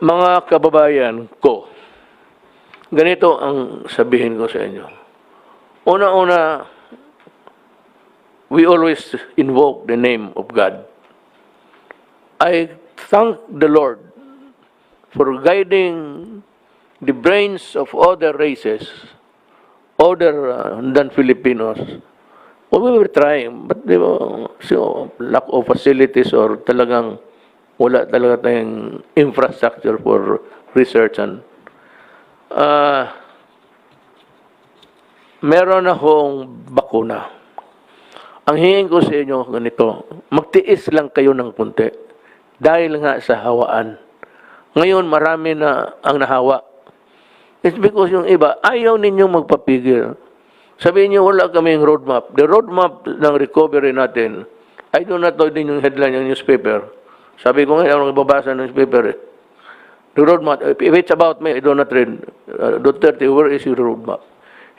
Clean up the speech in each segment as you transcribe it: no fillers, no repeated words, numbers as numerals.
Mga kababayan ko, ganito ang sabihin ko sa inyo. Una-una, we always invoke the name of God. I thank the Lord for guiding the brains of other races, other than Filipinos. Well, we were trying, but so, lack of facilities or talagang wala talaga tayong infrastructure for research and meron akong bakuna. Ang hingin ko sa inyo ganito, magtiis lang kayo ng kunti dahil nga sa hawaan. Ngayon marami na ang nahawa. It's because yung iba, ayaw ninyong magpapigil. Sabihin niyo, wala kaming roadmap. The roadmap ng recovery natin, I do not know din yung headline ng newspaper. Sabi ko ngayon, ako nagbabasa ng newspaper. The roadmap, if it's about me, I do not read. Duterte, where is your roadmap?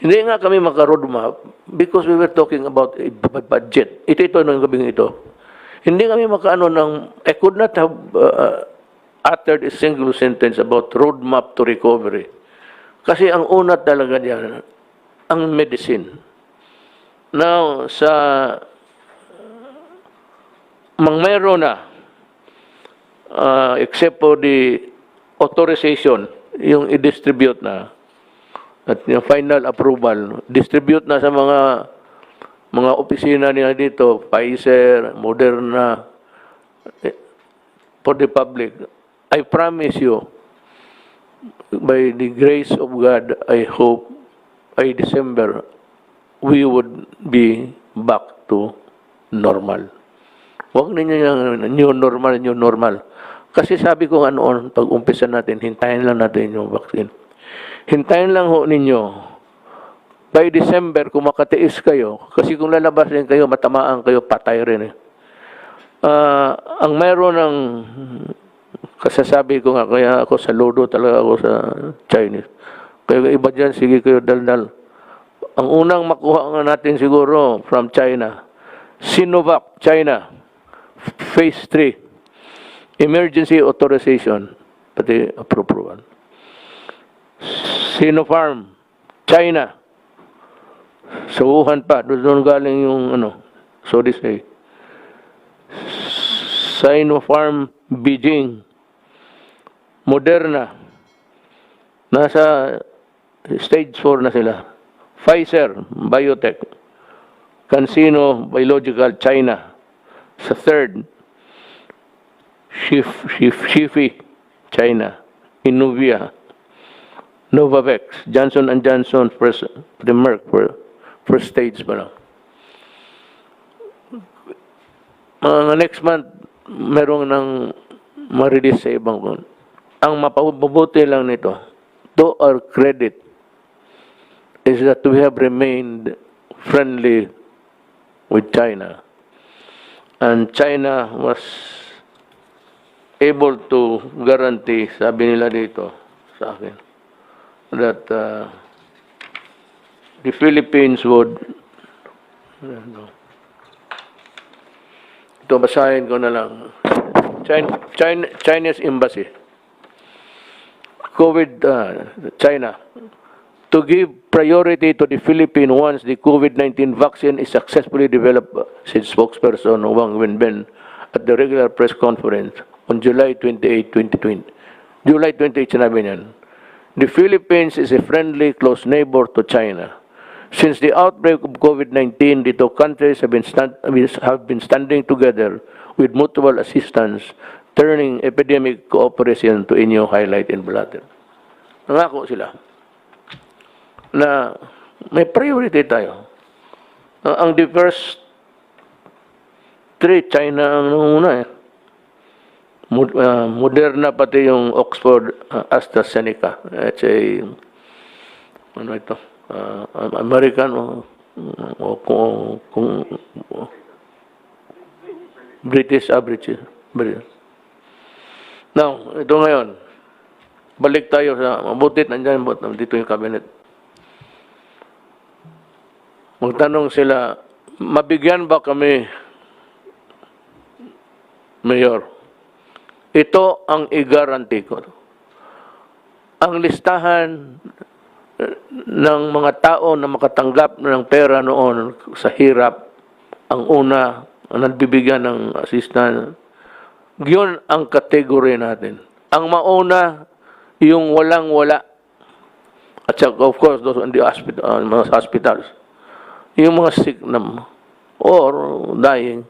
Hindi nga kami maka-roadmap because we were talking about a budget. Ito ng gabing ito. Hindi kami makaano ng, I could not have uttered a single sentence about roadmap to recovery. Kasi ang una talaga diyan, ang medicine. Now, sa meron na, except for the authorization, yung i-distribute na, at yung final approval, distribute na sa mga opisina nila dito, Pfizer, Moderna, for the public. I promise you, by the grace of God, I hope by December, we would be back to normal. Huwag ninyo yung new normal. Kasi sabi ko nga noon, pag umpisa natin, hintayin lang natin yung vaccine. Hintayin lang ho ninyo. By December, kung makatiis kayo, kasi kung lalabas rin kayo, matamaan kayo, patay rin eh. Ang mayroon ng kasasabi ko nga, kaya ako saludo talaga ako sa Chinese. Kaya iba dyan, sige kayo daldal. Ang unang makuha nga natin siguro from China, Sinovac, China, Phase 3, Emergency Authorization, pati approval. Sinopharm, China, sa Wuhan pa, doon galing yung so they say. Sinopharm, Beijing, Moderna, nasa stage 4 na sila. Pfizer, Biotech, CanSino, Biological, China, sa third. Shifi, China, Innovia, Novavax, Johnson & Johnson, the Merck, first stage pa lang. Next month, merong ng ma-release sa ibang kon. Ang mapabubuti lang nito, to our credit, is that we have remained friendly with China. And China was able to guarantee, sabi nila dito sa akin, that the Philippines would, ito basahin ko na lang, Chinese Embassy, China, to give priority to the Philippines once the COVID-19 vaccine is successfully developed, said spokesperson Wang Wenbin at the regular press conference on July 28, 2020. July 28, sinabi niyan. The Philippines is a friendly, close neighbor to China. Since the outbreak of COVID-19, the two countries have been standing together with mutual assistance, turning epidemic cooperation to a new highlight in Blatter. Nangako sila na may priority tayo. Ang the first three, China ang nanguna eh. Moderna pati yung Oxford AstraZeneca. It's a American British average. Now, ito ngayon. Balik tayo sa mabutit nandiyan dito yung cabinet. Magtanong sila, mabigyan ba kami, Mayor? Ito ang i-guarantee ko. ang listahan ng mga tao na makatanggap ng pera noon sa hirap, ang una, ang nagbibigyan ng assistance, yun ang kategory natin. Ang mauna, yung walang-wala. At saka, of course, those in the hospital, mga hospitals. Yung mga sick na or dying.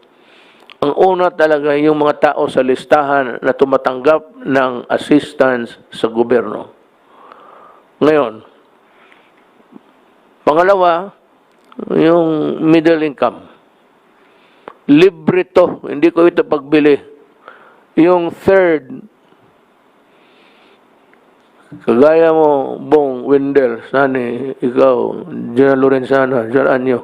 Ang una talaga yung mga tao sa listahan na tumatanggap ng assistance sa gobyerno. Ngayon, pangalawa, yung middle income. Libre to, hindi ko ito pagbili. Yung third, kagaya mo, Bong, Wendell, Sani, ikaw, General Lorenzana, General Anyo,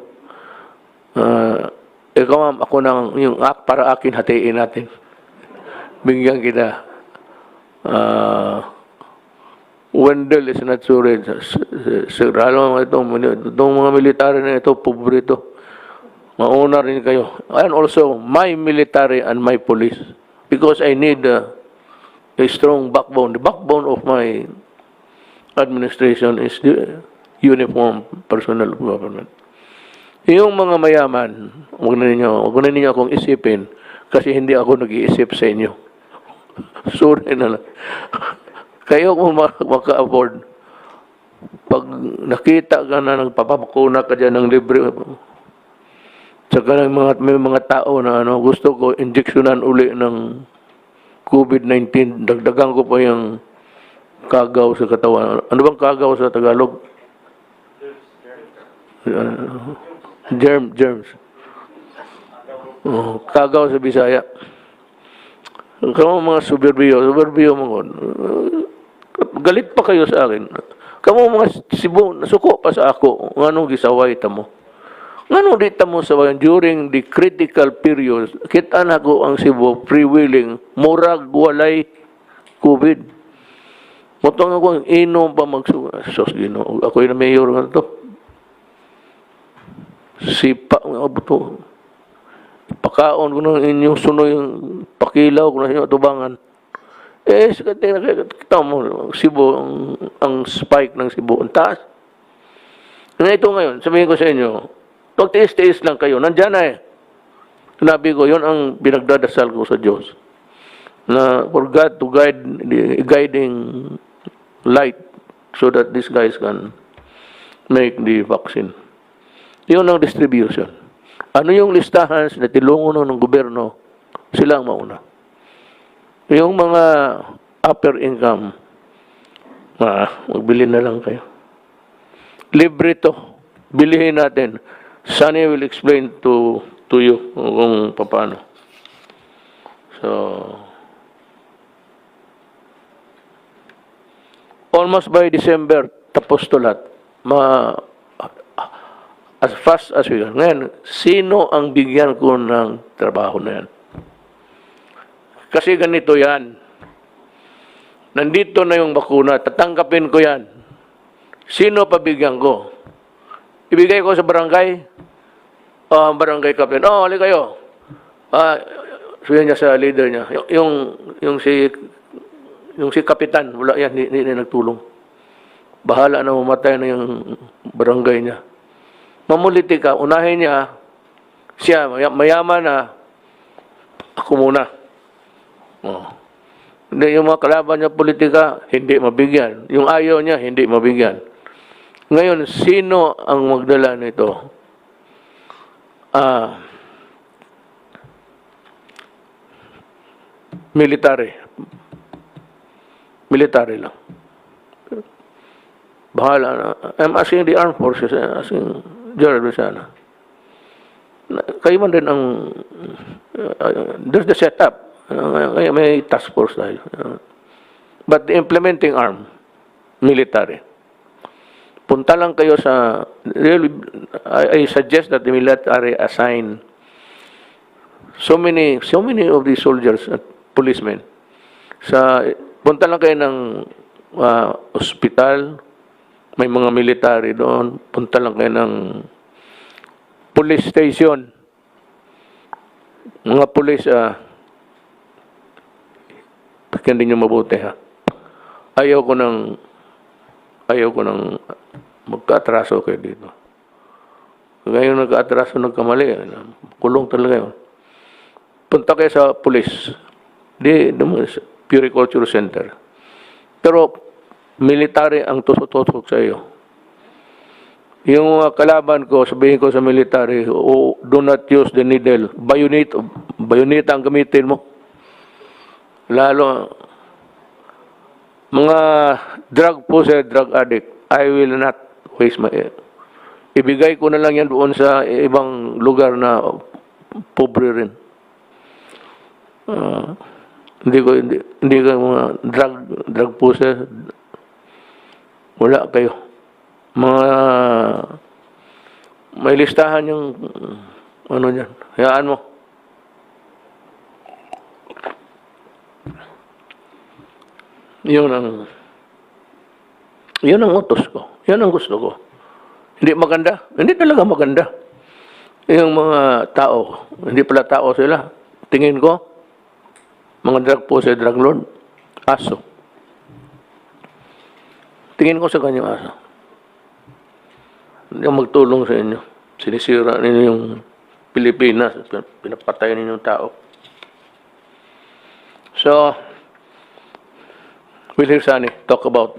ikaw ma'am, ako nang, yung para akin, hatiin natin. Bigyan kita. Wendell is not sure. Alam mo itong mga military na ito, pobre ito. Mauna rin kayo. And also, my military and my police. Because I need a strong backbone. The backbone of my administration is the uniform personnel of government. Yung mga mayaman, huwag na ninyo akong isipin kasi hindi ako nag-iisip sa inyo. Sorry na lang. Kayo kung maka-afford, pag nakita ka na nagpapakuna ka dyan ng libre, tsaka may mga tao na gusto ko injeksyonan uli ng COVID-19, dagdagan ko pa yung kagaw sa katawan. Ano bang kagaw sa Tagalog? Germs. Kagaw sa Bisaya. Kamu mga suburbiyo mga galit pa kayo sa akin. Kamu mga Cebu, nasuko pa sa ako. Nganong gisaway ta mo? Nganong di ta mo sawayan during the critical period, kita na ko ang Cebu free-willing, murag walay COVID. Motong ako inom pa sos Ginoo. Ako yung mayor nga to. Sipa nga buto. Pakaon ko ng inyong sunoy, pakilaw ko na inyo tubangan. Kita mo, Cebu, ang spike ng Cebu, ang taas. Nga ito ngayon, sabihin ko sa inyo, pagtiis-tiis lang kayo, nandyan na eh. Sinabi ko, yun ang pinagdadasal ko sa Diyos. Na for God to guide the guiding light so that these guys can make the vaccine. Yun ang distribution. Ano yung listahan na tilungon ng gobyerno, sila ang mauna. Yung mga upper income, magbili na lang kayo. Libre to. Bilihin natin. Sunny will explain to you kung paano. So, almost by December, tapos to lahat. As fast as we can. Ngayon, sino ang bigyan ko ng trabaho na yan? Kasi ganito yan. Nandito na yung bakuna, tatanggapin ko yan. Sino pabigyan ko? Ibigay ko sa barangay? Barangay captain. Halika kayo. Sabihin niya sa leader niya. Yung si kapitan, wala yan, hindi nagtulong. Bahala na mamatay na yung barangay niya. Mamuliti ka, unahin niya, siya, mayaman na, ako muna. Hindi, yung mga kalaban niya politika, hindi mabigyan. Yung ayaw niya, hindi mabigyan. Ngayon, sino ang magdala nito? Military. Military lang. Bahala na. I'm asking the armed forces, I'm asking General Luzana. Kayo man din ang there's the setup. Kaya may task force tayo. But the implementing arm, military. Punta lang kayo sa, really, I suggest that the military assign so many of the soldiers at policemen. Punta lang kayo ng ospital, may mga military doon. Punta lang kayo ng police station. Mga police, pakinggan nyo mabuti ha. Ayaw ko ng ayaw ko nang magka-atraso kayo dito. Ngayon nagka-atraso, nagkamali, kulong talaga yun. Punta kayo sa police, Puriculture Center. Pero military ang tusok-tusok sa iyo. Yung kalaban ko, sabihin ko sa military, do not use the needle. Bayoneta ang gamitin mo. Lalo, mga drug possessed, drug addict, I will not waste my... Ibigay ko na lang yan doon sa ibang lugar na pobre rin. Hindi ko mga drug possessed, wala kayo. Mga may listahan yung ano dyan. Hayaan mo. Yun ang utos ko. Yan ang gusto ko. Hindi maganda? Hindi talaga maganda. Yung mga tao, hindi pala tao sila. Tingin ko, mga drug possessed, drug lord, aso. Tingin ko sa kanyang aso. Hindi magtulong sa inyo. Sinisira ninyo yung Pilipinas. Pinapatay ninyo yung tao. So, we'll hear Sunny talk about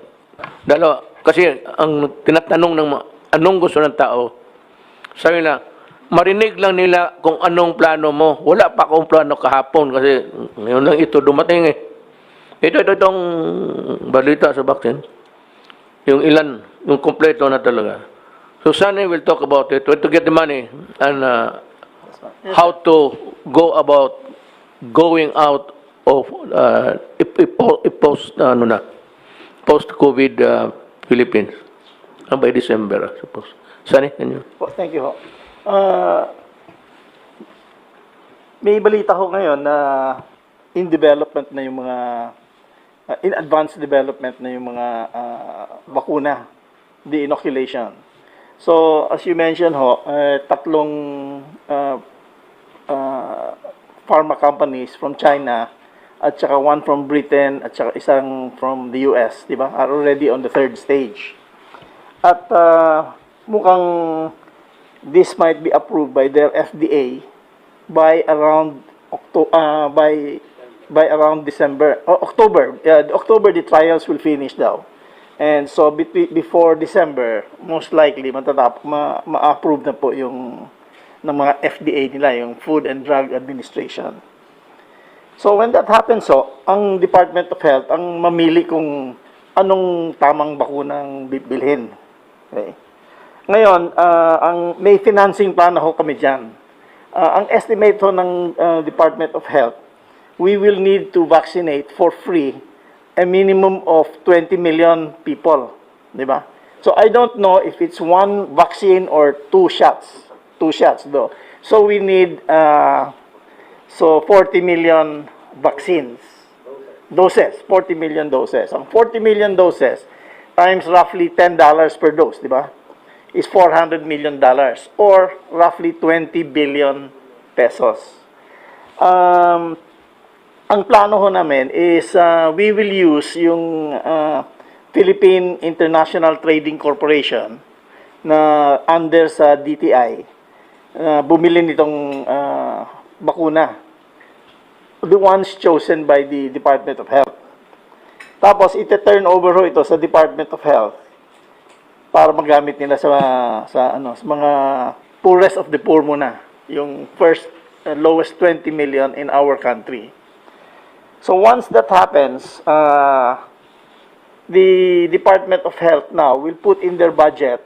dalawa. Kasi ang tinatanong ng anong gusto ng tao, sabi na, marinig lang nila kung anong plano mo. Wala pa akong plano kahapon kasi ngayon lang ito dumating eh. Itong balita sa vaccine. Yung ilan, yung kompleto na talaga. So Sunny will talk about it, where to get the money and how to go about going out of post-COVID Philippines by December, I suppose. Sunny, can you? Well, thank you ho. May balita ho ngayon na in development na yung mga in advanced development na yung mga bakuna, the inoculation. So, as you mentioned ho, tatlong pharma companies from China at saka one from Britain at saka isang from the US, di ba? Are already on the third stage. At mukhang this might be approved by their FDA by around around December or October. October the trials will finish daw. And so before December, most likely ma-approve na po yung ng mga FDA nila, yung Food and Drug Administration. So when that happens, ang Department of Health ang mamili kung anong tamang bakunang bibilhin. Okay. Ngayon, may financing plan ho kami dyan. Ang estimate ho ng Department of Health, we will need to vaccinate for free a minimum of 20 million people. Diba? So I don't know if it's one vaccine or two shots. Two shots though. So we need 40 million vaccines. Doses. 40 million doses. Ang 40 million doses times roughly $10 per dose, di ba? Is $400 million or roughly 20 billion pesos. Ang plano ho namin is we will use yung Philippine International Trading Corporation na under sa DTI bumili nitong bakuna. The ones chosen by the Department of Health. Tapos ite-turn over ho ito sa Department of Health para magamit nila sa mga poorest of the poor muna, yung first lowest 20 million in our country. So once that happens, the Department of Health now will put in their budget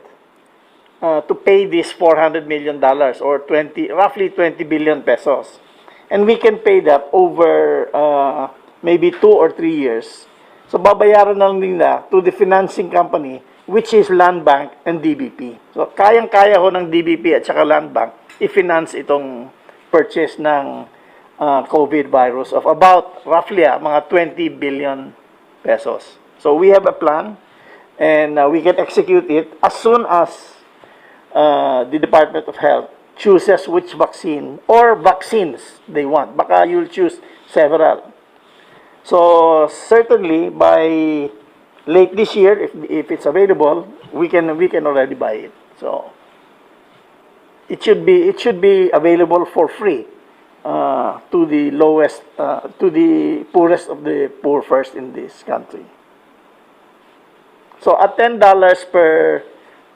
to pay this $400 million or roughly 20 billion pesos. And we can pay that over maybe 2 or 3 years. So babayaran lang nila to the financing company, which is Land Bank and DBP. So kayang-kaya ho ng DBP at saka Land Bank i-finance itong purchase ng COVID virus of about roughly mga 20 billion pesos. So we have a plan and we can execute it as soon as the Department of Health chooses which vaccine or vaccines they want. Baka you'll choose several. So certainly by late this year, if it's available, we can already buy it. So it should be available for free to the lowest, to the poorest of the poor first in this country. So at $10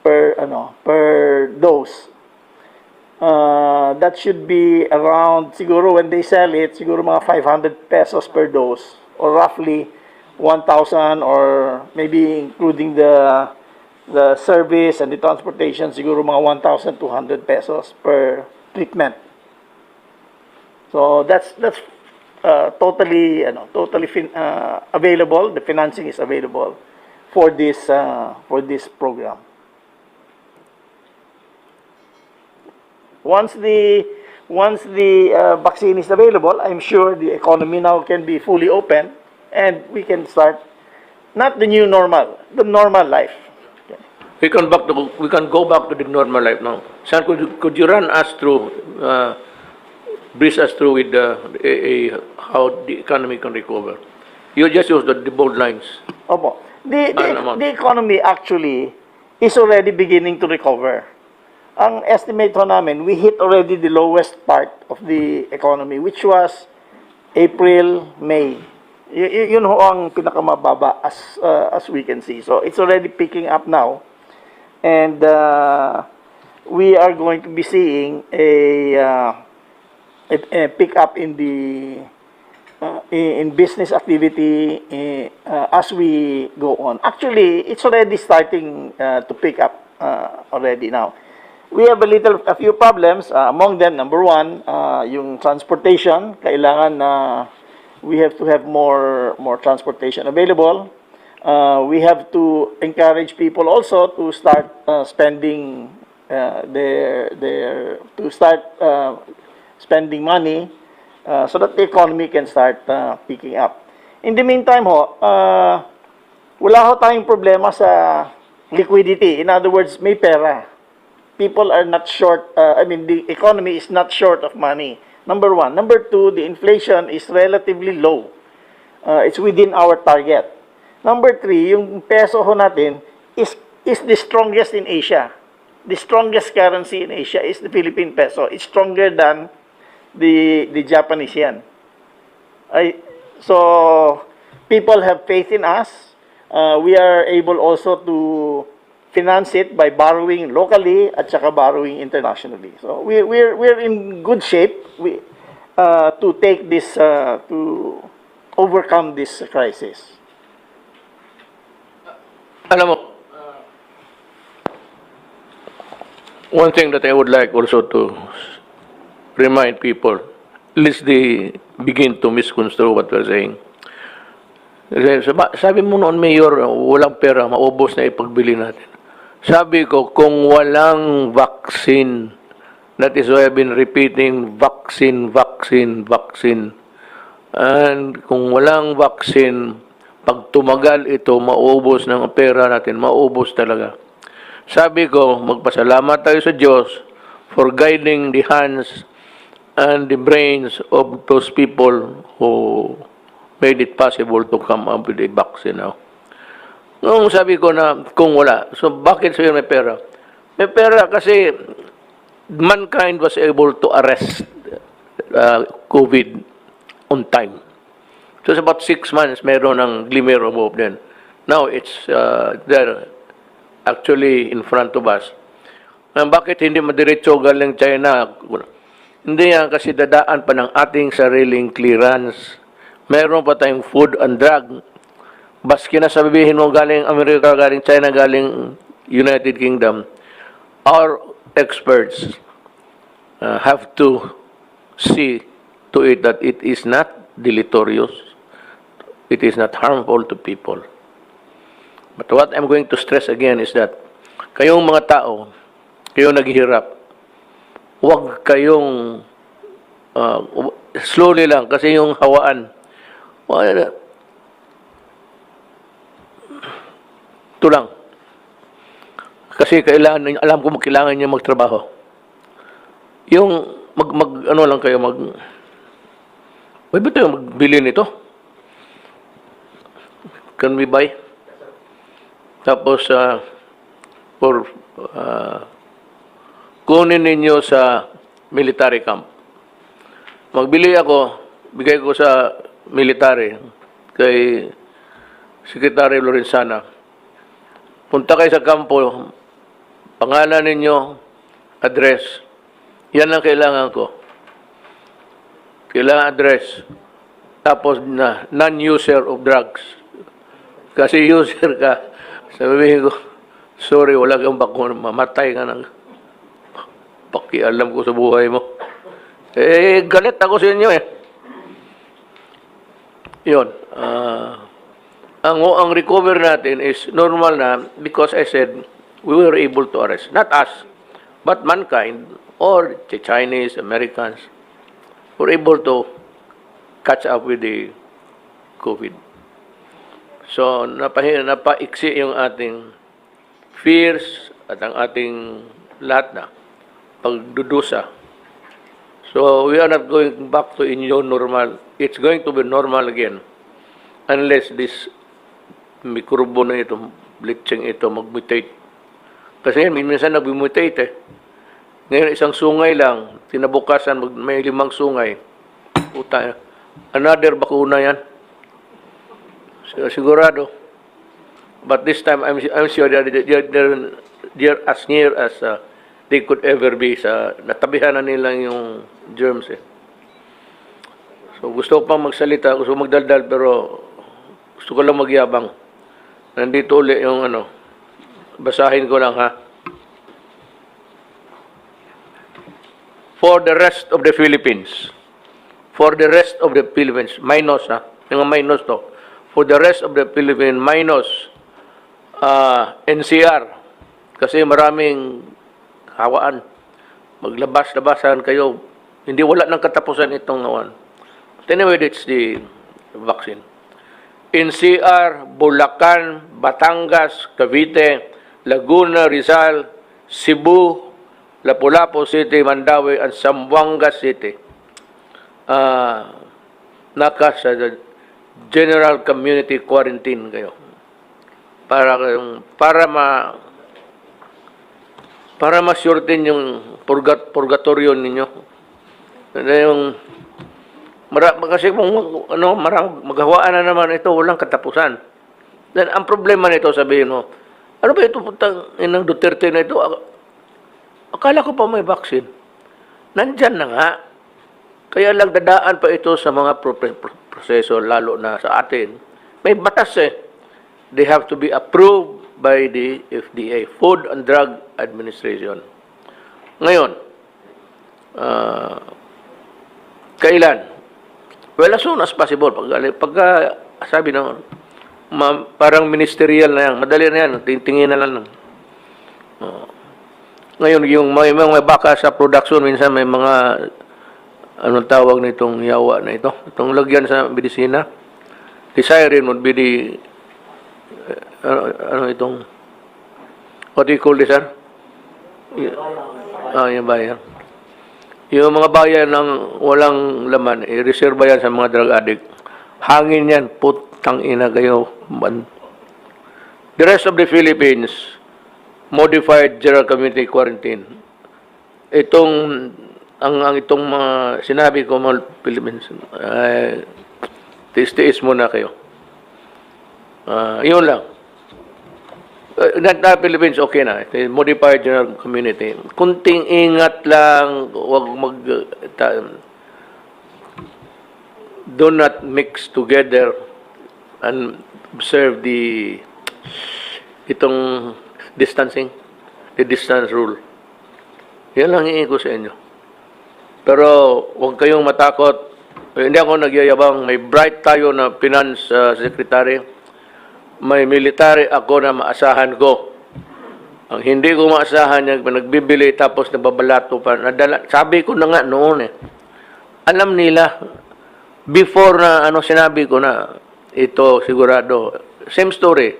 per dose, that should be around, siguro when they sell it, siguro mga 500 pesos per dose, or roughly 1,000, or maybe including the service and the transportation, siguro mga 1,200 pesos per treatment. So that's totally available. The financing is available for this program. Once the vaccine is available, I'm sure the economy now can be fully open, and we can start not the new normal, the normal life. Okay. We can go back to the normal life now. Sir, could you run us through, breeze us through with how the economy can recover? You just use the bold lines. Opo. The economy actually is already beginning to recover. Ang estimate ho namin, we hit already the lowest part of the economy, which was April, May. Yun ho ang pinakamababa as we can see. So it's already picking up now, and we are going to be seeing a pick up in the in business activity as we go on. Actually, it's already starting to pick up already now. We have a few problems. Among them, number one, yung transportation. Kailangan we have to have more transportation available. We have to encourage people also to start spending spending money so that the economy can start picking up. In the meantime wala ho tayong problema sa liquidity. In other words, may pera. People are not short, the economy is not short of money. Number one. Number two, the inflation is relatively low. It's within our target. Number three, yung peso ho natin is the strongest in Asia. The strongest currency in Asia is the Philippine peso. It's stronger than the Japanese yen. So people have faith in us. We are able also to finance it by borrowing locally at saka borrowing internationally. So we're in good shape to take this to overcome this crisis. Alam mo, one thing that I would like also to remind people, at least they begin to misconstrue what we're saying. Sabi mo noon, Mayor, walang pera, maubos na ipagbili natin. Sabi ko, kung walang vaccine, that is why I've been repeating vaccine. And kung walang vaccine, pag tumagal ito, maubos ng pera natin, maubos talaga. Sabi ko, magpasalamat tayo sa Diyos for guiding the hands and the brains of those people who made it possible to come up with a vaccine now. Nung sabi ko na kung wala, so bakit sabi may pera? May pera kasi mankind was able to arrest COVID on time. So it's about 6 months, mayroon ng glimmer of hope then. Now it's there actually in front of us. Bakit hindi madiretso galing China? Hindi yan kasi dadaan pa ng ating sariling clearance. Meron pa tayong food and drug. Baski na sabihin mo galing Amerika, galing China, galing United Kingdom, our experts have to see to it that it is not deleterious, it is not harmful to people. But what I'm going to stress again is that kayong mga tao, kayong naghihirap, huwag kayong slowly lang kasi yung hawaan, ito lang. Kasi kailangan, alam ko kailangan niya magtrabaho. Yung ano lang kayo pwede tayo magbili nito? Can we buy? Tapos, for kunin ninyo sa military camp. Magbili ako, bigay ko sa military kay Secretary Lorenzana. Punta kayo sa kampo, pangalan ninyo, address. Yan ang kailangan ko. Kailangan address. Tapos na, non-user of drugs. Kasi user ka, sabihin ko, sorry, wala kang bakuna, mamatay ka ng pakialam ko sa buhay mo. Galit ako sa inyo eh. Yun. Ang recover natin is normal na because I said we were able to arrest. Not us, but mankind or the Chinese, Americans were able to catch up with the COVID. So, napaiksi yung ating fears at ang ating lahat na pagdudusa. So, we are not going back to new normal. It's going to be normal again unless this mikrobo na ito, bleaching ito, mag-mutate. Kasi yan, minsan nag-mutate eh. Ngayon, isang sungay lang, tinabukasan, may 5 sungay. Puta, another bakuna yan. Sigurado. But this time, I'm sure they're as near as they could ever be. Natabihan na nila yung germs eh. So, gusto ko pang magsalita, gusto ko magdaldal, pero gusto ko lang magyabang. Nandito ulit yung basahin ko lang ha. For the rest of the Philippines. For the rest of the Philippines. Minus ha. Yung minus to. For the rest of the Philippines, minus NCR. Kasi maraming hawaan. Maglabas-labasan kayo. Hindi wala ng katapusan itong awan. Anyway, it's the vaccine. NCR, Bulacan, Batangas, Cavite, Laguna, Rizal, Cebu, Lapu-Lapu City, Mandaue, and Zamboanga City. Naka sa general community quarantine kayo. Para ma-shorten yung purgatorio ninyo. Yung kasi kung maghawaan na naman ito, walang katapusan. Then ang problema nito, sabihin mo, ano ba ito putang inang Duterte na ito? Akala ko pa may vaccine. Nandyan na nga. Kaya lang dadaan pa ito sa mga proseso, lalo na sa atin. May batas eh. They have to be approved by the FDA, Food and Drug Administration. Ngayon, kailan? Well, as soon as possible. Pagka sabi na, parang ministerial na yan. Madali na yan. Tingin na lang. Ngayon, yung may baka sa production, minsan may mga, anong tawag na itong yawa na ito? Itong lagyan sa medisina. The siren would be the, what do you call this, sir? Yung bayan. Yung mga bayan ng walang laman, i-reserve yan sa mga drug addict. Hangin yan, putang ina kayo. The rest of the Philippines, modified general community quarantine. Itong mga sinabi ko mga Philippines, tiis-tiis muna kayo. Yun lang. Not Philippines, okay na. Modified general community. Kunting ingat lang, wag do not mix together and observe itong distancing, the distance rule. Yan lang hihingi ko sa inyo. Pero huwag kayong matakot. Hindi ako nagyayabang. May bright tayo na finance secretary. May military ako na maasahan ko. Ang hindi ko maasahan niya, nagbibili tapos nababalato pa. Sabi ko na nga noon eh. Alam nila, before na sinabi ko na ito sigurado. Same story.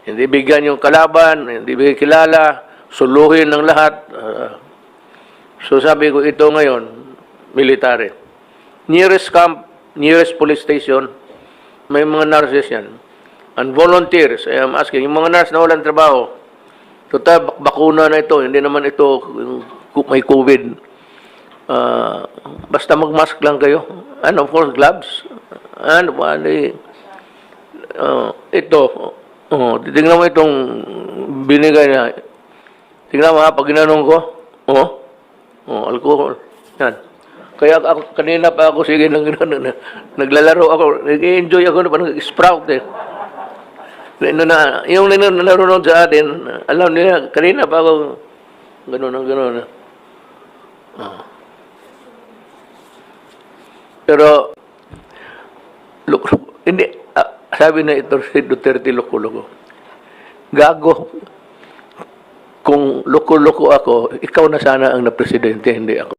Hindi bigyan yung kalaban, hindi bigyan kilala, suluhin ng lahat. So sabi ko, ito ngayon, military. Nearest camp, nearest police station, may mga nurses yan. and volunteers, I am asking, yung mga nurse na walang trabaho, total, bakuna na ito, hindi naman ito may COVID. Basta mag-mask lang kayo. And of course, gloves. And ito, titignan mo itong binigay na, tignan mo ha, pag ginanong ko, alcohol. Yan. Kaya ako, kanina pa ako, sige, naglalaro ako, nag-enjoy ako, nag-sprout eh. Yung narunod sa atin, alam nila, kanina pa ako, gano'n. Pero, hindi, sabi na ito si Duterte, loko-loko. Gago, kung loko-loko ako, ikaw na sana ang na-presidente, hindi ako.